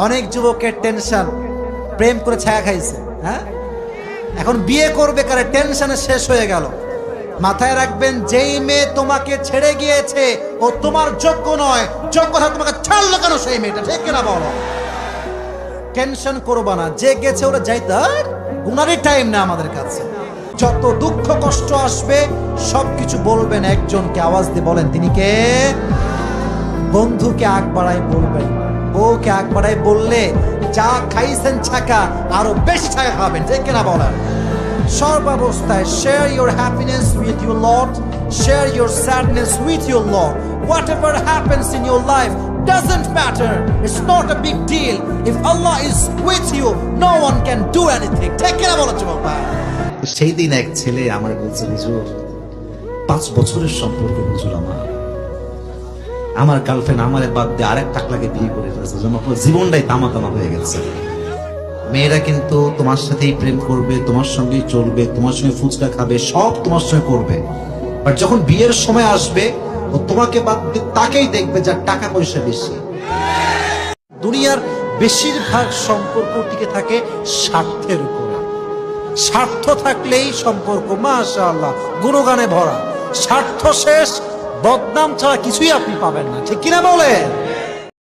অনেক যুবকের টেনশন, প্রেম করে ছায়া খাইছে, হ্যাঁ, এখন বিয়ে করবে কারে টেনশনে শেষ হয়ে গেল। মাথায় রাখবেন, যেই মেয়ে তোমাকে ছেড়ে গিয়েছে ও তোমার যোগ্য নয়, যোগ্যতা তোমাকে ছাড়লো কেন সেই মেয়েটা, ঠিক কিনা বলো? টেনশন করবা না, যে গেছে ওরা যাইতে গুনারই টাইম না আমাদের কাছে। যত দুঃখ কষ্ট আসবে সবকিছু বলবেন একজনকে, আওয়াজ দিয়ে বলেন তিনি কে? বন্ধুকে আগ বাড়ায় বলবেন, বউকে আগ বাড়ায় বললে যা খাইছেন ছাকা আরো বেশি ছাকা খাবেন, ঠিক কিনা বলেন? সর্বাবস্থায় share your happiness with your Lord, share your sadness with your Lord. Whatever happens in your life doesn't matter, it's not a big deal. If Allah is with you, no one can do anything. ঠিক কিনা বলো যুবক ভাই? সেই দিন এক ছেলে আমার বলছে, হুজুর 5 বছরের সম্পর্ক, হুজুর আমার গার্লফ্রেন্ড আমারে বাদ দিয়ে আরেক টাকলাকে বিয়ে করে ফেলেছে, জীবনটাই তামা তামা হয়ে গেছে। মেয়েরা কিন্তু তোমার সাথেই প্রেম করবে, তোমার সঙ্গেই চলবে, তোমার সঙ্গে ফুচকা খাবে, সব তোমার সঙ্গে করবে, বাট যখন বিয়ের সময় আসবে ও তোমাকে বাদ দিয়ে তাকেই দেখবে যার টাকা পয়সা বেশি। দুনিয়ার বেশিরভাগ সম্পর্ক টিকে থাকে স্বার্থের উপরে। স্বার্থ থাকলেই সম্পর্ক মাশাআল্লাহ গুণগানে ভরা, স্বার্থ শেষ বদনাম ছাড়া কিছুই আপনি পাবেন না, ঠিক কিনা বলেন?